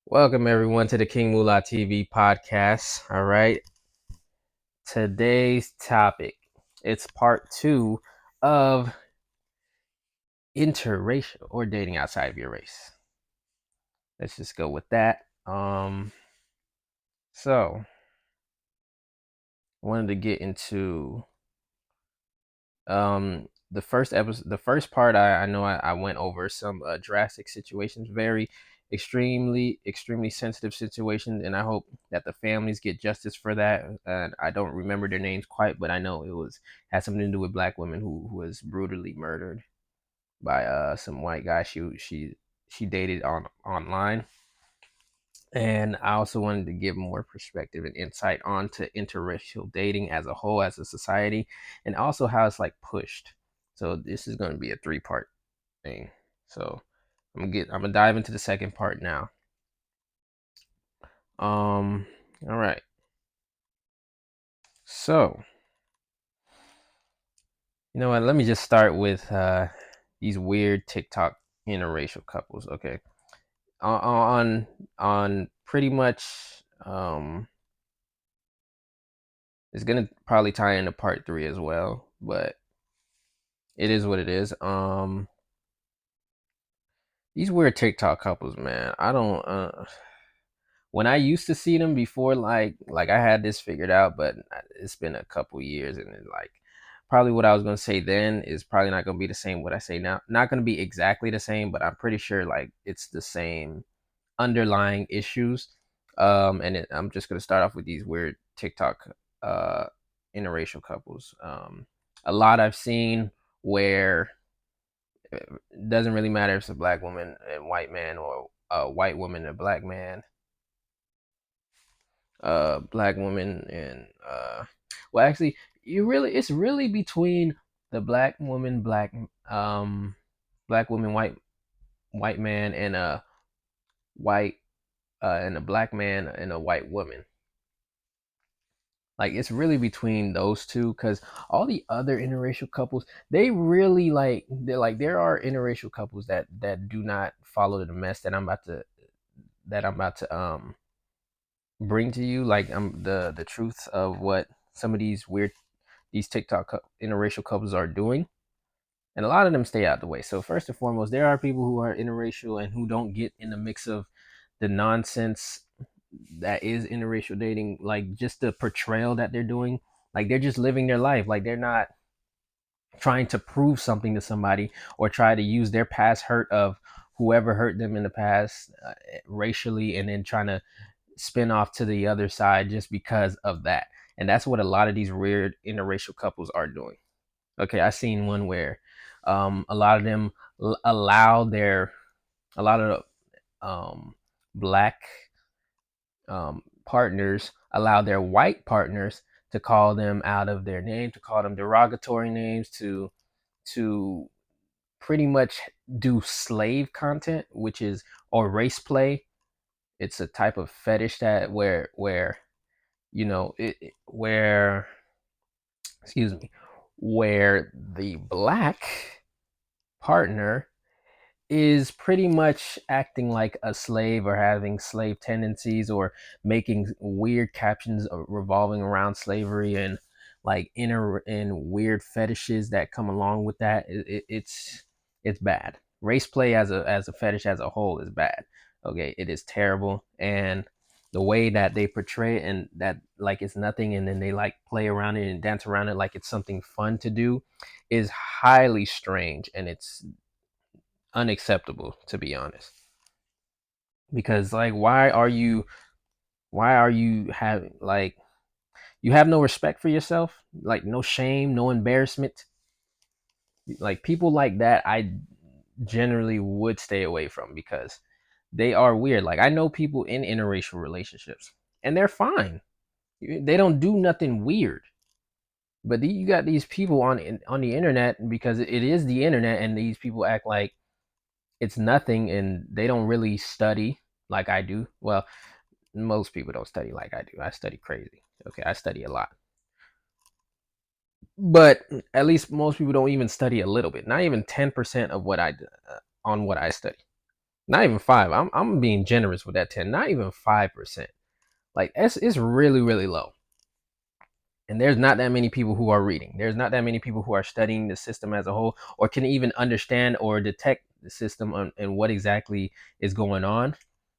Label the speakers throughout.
Speaker 1: Welcome everyone to the King Moolah TV podcast. All right. Today's topic. It's part two of interracial or dating outside of your race. Let's just go with that. So I wanted to get into the first episode, the first part. I know I went over some drastic situations, very extremely sensitive situations, and I hope that the families get justice for that. And I don't remember their names quite, but I know it was had something to do with black women who was brutally murdered by some white guy she dated online. And I also wanted to give more perspective and insight onto interracial dating as a whole, as a society, and also how it's like pushed. So this is going to be a three-part thing. So I'm gonna dive into the second part now. All right. So you know what? Let me just start with these weird TikTok interracial couples. Okay, on pretty much it's gonna probably tie into part three as well, but it is what it is. These weird TikTok couples, man. I don't. When I used to see them before, like I had this figured out, but it's been a couple years, and then, like probably what I was gonna say then is probably not gonna be the same what I say now. Not gonna be exactly the same, but I'm pretty sure like it's the same underlying issues. I'm just gonna start off with these weird TikTok uh interracial couples. A lot I've seen where it doesn't really matter if it's a black woman and white man or a white woman and a black man, black woman and well actually it's really between the black woman, black woman, white man and a white and a black man and a white woman. Like it's really between those two because all the other interracial couples, they really there are interracial couples that do not follow the mess that I'm about to bring to you. Like the truth of what some of these TikTok interracial couples are doing, and a lot of them stay out the way. So first and foremost, there are people who are interracial and who don't get in the mix of the nonsense that is interracial dating, like just the portrayal that they're doing. Like they're just living their life. Like they're not trying to prove something to somebody or try to use their past hurt of whoever hurt them in the past racially, and then trying to spin off to the other side just because of that. And that's what a lot of these weird interracial couples are doing. Okay, I seen one where a lot of them allow their a lot of black partners allow their white partners to call them out of their name, to call them derogatory names, to pretty much do slave content, which is or race play. It's a type of fetish that where where excuse me, where the black partner is pretty much acting like a slave or having slave tendencies or making weird captions revolving around slavery and like inner and weird fetishes that come along with that. It's bad. Race play as a fetish as a whole is bad. Okay, it is terrible, and the way that they portray it and that like it's nothing, and then they like play around it and dance around it like it's something fun to do is highly strange, and it's unacceptable, to be honest. Because like why are you having like you have no respect for yourself, like no shame, no embarrassment. Like people like that I generally would stay away from because they are weird. Like I know people in interracial relationships and they're fine. They don't do nothing weird. But you got these people on the internet because it is the internet, and these people act like it's nothing, and they don't really study like I do. Well, most people don't study like I do. I study crazy. Okay, I study a lot. But at least most people don't even study a little bit. Not even 10% of what I on what I study. Not even five. I'm being generous with that 10. Not even 5%. Like it's really really low. And there's not that many people who are reading. There's not that many people who are studying the system as a whole, or can even understand or detect the system and what exactly is going on.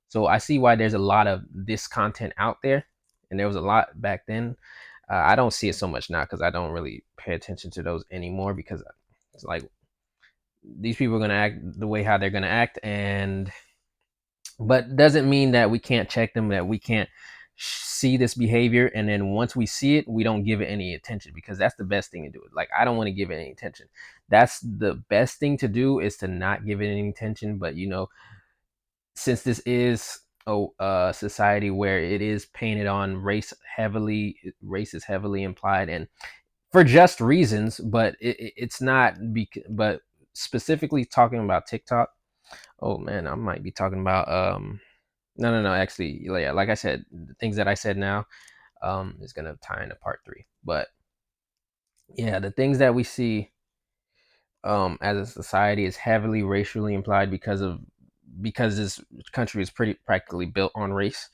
Speaker 1: So I see why there's a lot of this content out there, and there was a lot back then. I don't see it so much now because I don't really pay attention to those anymore, because it's like these people are gonna act the way how they're gonna act, and but doesn't mean that we can't check them, that we can't see this behavior, and then once we see it we don't give it any attention, because that's the best thing to do. Like, I don't want to give it any attention. That's the best thing to do, is to not give it any attention. But since this is a society where it is painted on race heavily, race is heavily implied, and for just reasons, but it's not but specifically talking about TikTok. Oh man, I might be talking about no. Actually, yeah, like I said, the things that I said now is gonna tie into part three. But yeah, the things that we see as a society is heavily racially implied, because this country is pretty practically built on race.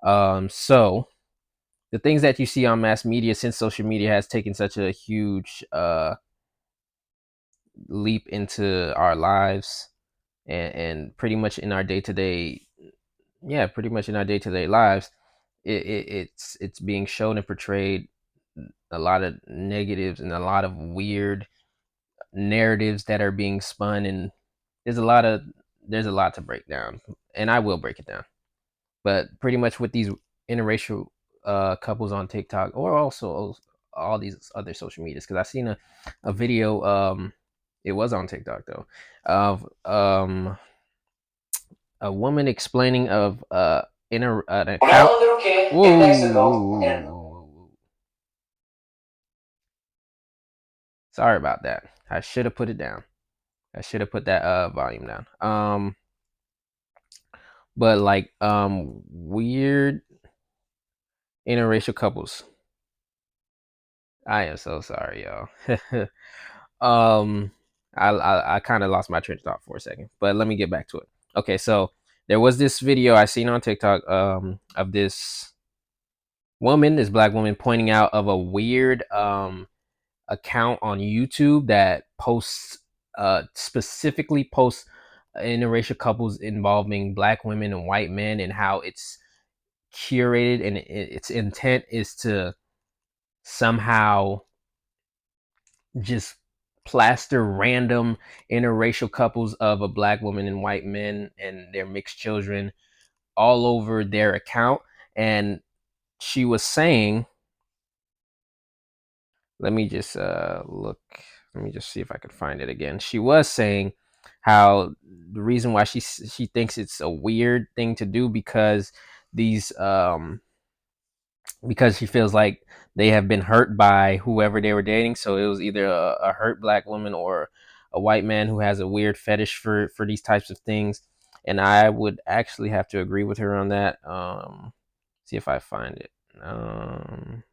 Speaker 1: So the things that you see on mass media, since social media has taken such a huge leap into our lives, and pretty much in our day to day, yeah, pretty much in our day to day lives, it's being shown and portrayed a lot of negatives and a lot of weird narratives that are being spun, and there's a lot of there's a lot to break down, and I will break it down. But pretty much with these interracial couples on TikTok, or also all these other social medias, because I seen a video, it was on TikTok though, of a woman explaining of an account. Whoa. Sorry about that. I should have put it down. I should have put that volume down. But like weird interracial couples. I am so sorry, y'all. um I kind of lost my train of thought for a second, but let me get back to it. Okay, so there was this video I seen on TikTok of this woman, this black woman, pointing out of a weird account on YouTube that posts specifically posts interracial couples involving black women and white men, and how it's curated, and its intent is to somehow just plaster random interracial couples of a black woman and white men and their mixed children all over their account. And she was saying, let me just look, let me just see if I can find it again. She was saying how the reason why she thinks it's a weird thing to do, these because she feels like they have been hurt by whoever they were dating. So it was either a hurt black woman or a white man who has a weird fetish for these types of things. And I would actually have to agree with her on that. See if I find it. No,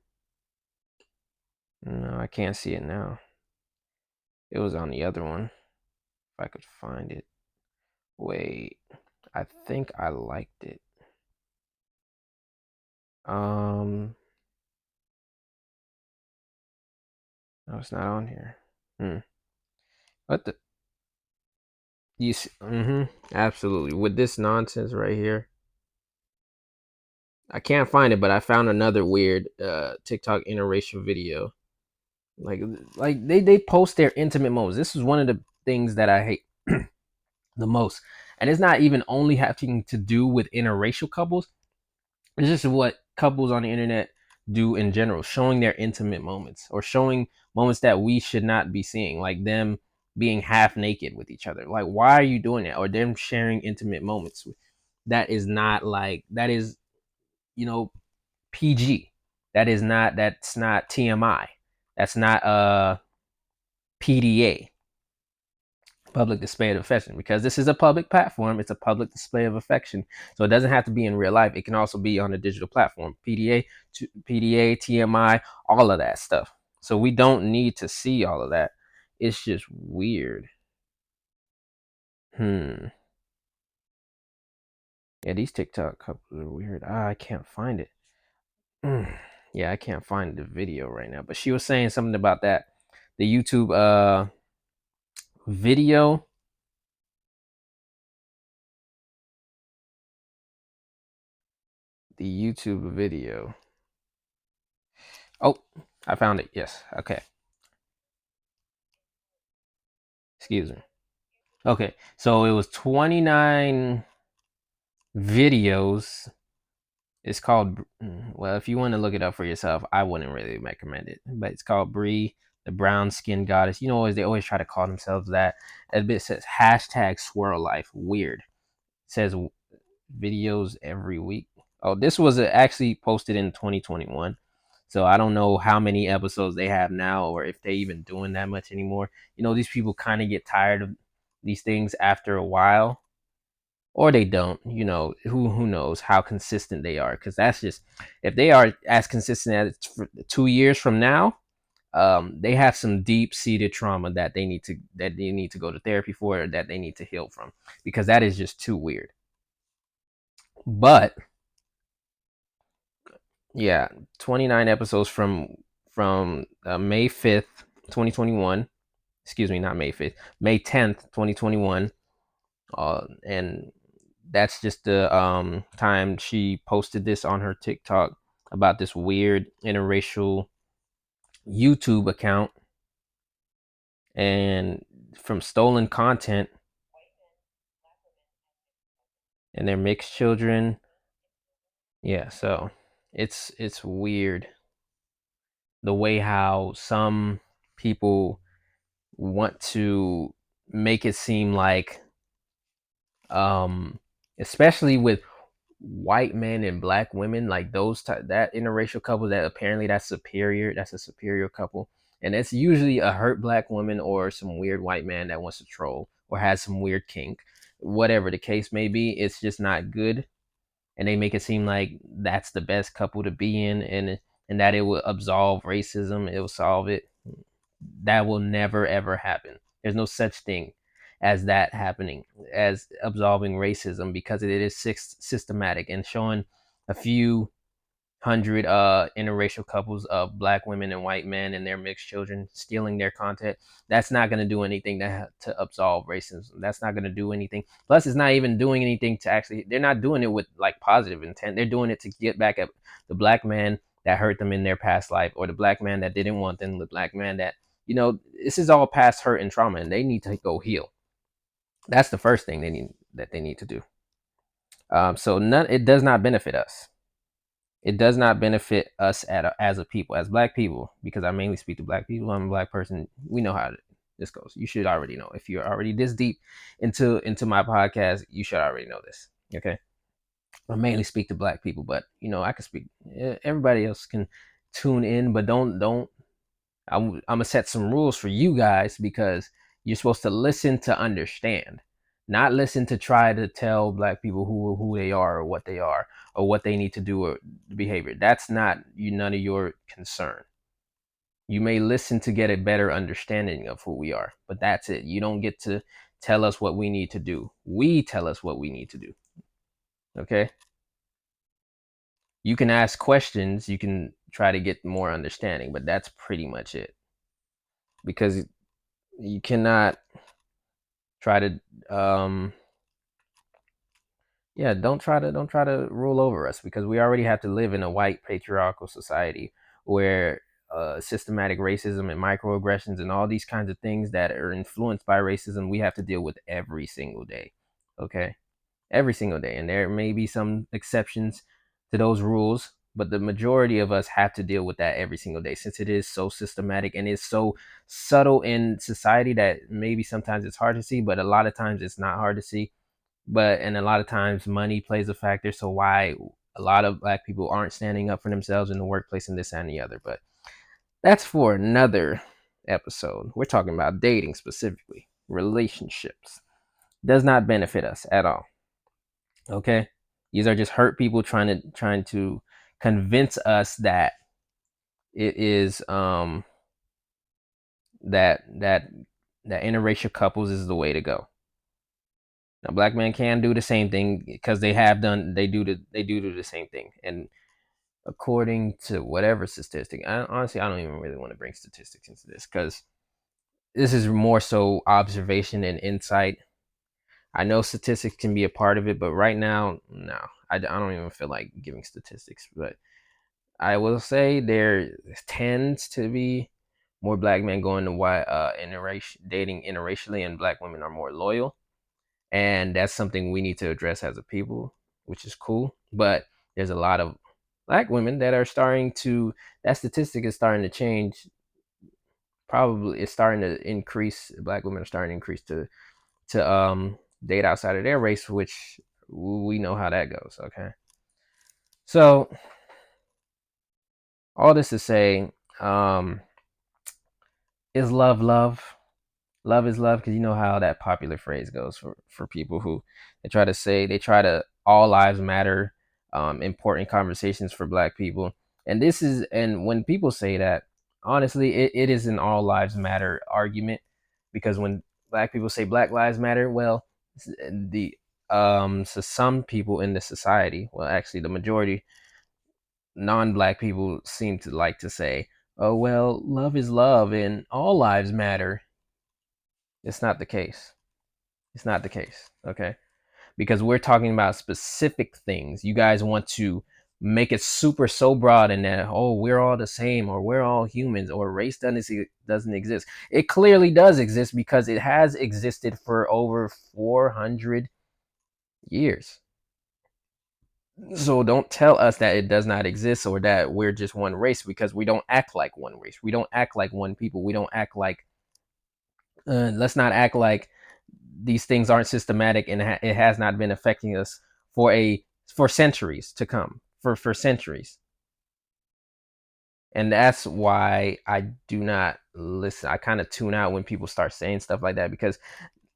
Speaker 1: I can't see it now. It was on the other one. If I could find it. Wait, I think I liked it. No, it's not on here. Hmm. What the? You see, absolutely. With this nonsense right here, I can't find it, but I found another weird TikTok interracial video. Like they post their intimate moments. This is one of the things that I hate the most, and it's not even only having to do with interracial couples. It's just what couples on the internet do in general, showing their intimate moments, or showing moments that we should not be seeing, like them being half naked with each other. Like, why are you doing that? Or them sharing intimate moments. That is not like, that is, you know, PG. That's not TMI. That's not PDA, public display of affection, because this is a public platform. It's a public display of affection, so it doesn't have to be in real life. It can also be on a digital platform. PDA, TMI, all of that stuff. So we don't need to see all of that. It's just weird. Yeah, these TikTok couples are weird. I can't find it. Yeah, I can't find the video right now. But she was saying something about that. The YouTube video. The YouTube video. Oh, I found it. Yes. Okay. Excuse me. Okay. So it was 29 videos. It's called, well, if you want to look it up for yourself, I wouldn't really recommend it. But it's called Bree, the brown skin goddess. You know, always they always try to call themselves that. A bit says hashtag swirl life. Weird. It says videos every week. Oh, this was actually posted in 2021. So I don't know how many episodes they have now or if they even doing that much anymore. You know, these people kind of get tired of these things after a while, or they don't. You know, who knows how consistent they are, because that's just, if they are as consistent as 2 years from now, they have some deep seated trauma that they need to go to therapy for, or that they need to heal from, because that is just too weird. But yeah, 29 episodes from May 5th, 2021. Excuse me, not May 5th, May 10th, 2021. And that's just the time she posted this on her TikTok about this weird interracial YouTube account, and from stolen content, and their mixed children. Yeah, so it's weird the way how some people want to make it seem like, um especially with white men and black women, like that interracial couple, that apparently that's a superior couple, and it's usually a hurt black woman or some weird white man that wants to troll or has some weird kink, whatever the case may be. It's just not good, and they make it seem like that's the best couple to be in, and that it will absolve racism, it will solve it. That will never ever happen. There's no such thing as that happening, as absolving racism, because it is systematic, and showing a few hundred interracial couples of black women and white men and their mixed children stealing their content. That's not going to do anything to absolve racism. That's not going to do anything. Plus, it's not even doing anything to actually, they're not doing it with like positive intent. They're doing it to get back at the black man that hurt them in their past life, or the black man that didn't want them, the black man that, this is all past hurt and trauma, and they need to go heal. That's the first thing they need to do. So it does not benefit us. It does not benefit us as a people, as black people, because I mainly speak to black people. I'm a black person. We know how this goes. You should already know. If you're already this deep into my podcast, you should already know this. Okay. I mainly speak to black people, but I can speak. Everybody else can tune in, but don't. I'm gonna set some rules for you guys, because you're supposed to listen to understand, not listen to try to tell black people who they are, or what they are, or what they need to do, or behavior. That's not none of your concern. You may listen to get a better understanding of who we are, but that's it. You don't get to tell us what we need to do. We tell us what we need to do. Okay? You can ask questions, you can try to get more understanding, but that's pretty much it. Because you cannot try to yeah, don't try to rule over us, because we already have to live in a white patriarchal society where systematic racism and microaggressions and all these kinds of things that are influenced by racism, we have to deal with every single day. Okay? Every single day. And there may be some exceptions to those rules, but the majority of us have to deal with that every single day, since it is so systematic and it's so subtle in society that maybe sometimes it's hard to see, but a lot of times it's not hard to see. And a lot of times money plays a factor. So why a lot of black people aren't standing up for themselves in the workplace, and this and the other. But that's for another episode. We're talking about dating specifically, relationships. Does not benefit us at all. Okay? These are just hurt people trying to convince us that it is that interracial couples is the way to go. Now, black men can do the same thing because they have done. They do the same thing. And according to whatever statistic, honestly, I don't even really want to bring statistics into this because this is more so observation and insight. I know statistics can be a part of it, but right now, no, I don't even feel like giving statistics. But I will say there tends to be more black men going to dating interracially, and black women are more loyal, and that's something we need to address as a people, which is cool. But there's a lot of black women that are starting to. That statistic is starting to change. Probably it's starting to increase. Black women are starting to increase to date outside of their race, which we know how that goes. Okay, so all this to say, um, is love love? Love is love, because you know how that popular phrase goes for people who they try to all lives matter, important conversations for black people. And when people say that, honestly, it is an all lives matter argument, because when black people say black lives matter, well, the so some people in the society, well, actually the majority non-black people seem to like to say, oh well, love is love and all lives matter. It's not the case. It's not the case. Okay. Because we're talking about specific things. You guys want to make it super so broad and that, oh, we're all the same, or we're all humans, or race doesn't exist. It clearly does exist because it has existed for over 400 years. So don't tell us that it does not exist or that we're just one race, because we don't act like one race. We don't act like one people. We don't act like let's not act like these things aren't systematic, and it has not been affecting us for centuries to come, for centuries. And that's why I do not listen. I kind of tune out when people start saying stuff like that, because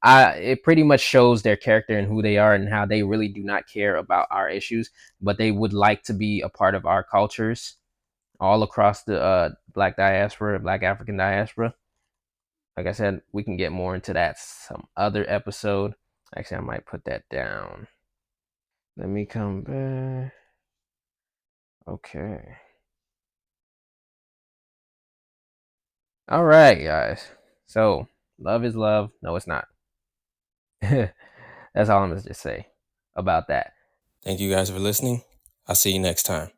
Speaker 1: it pretty much shows their character and who they are, and how they really do not care about our issues, but they would like to be a part of our cultures all across the black diaspora, black African diaspora. Like I said, we can get more into that some other episode. Actually, I might put that down. Let me come back. Okay. All right, guys. So, love is love. No, it's not. That's all I'm going to just say about that. Thank you guys for listening. I'll see you next time.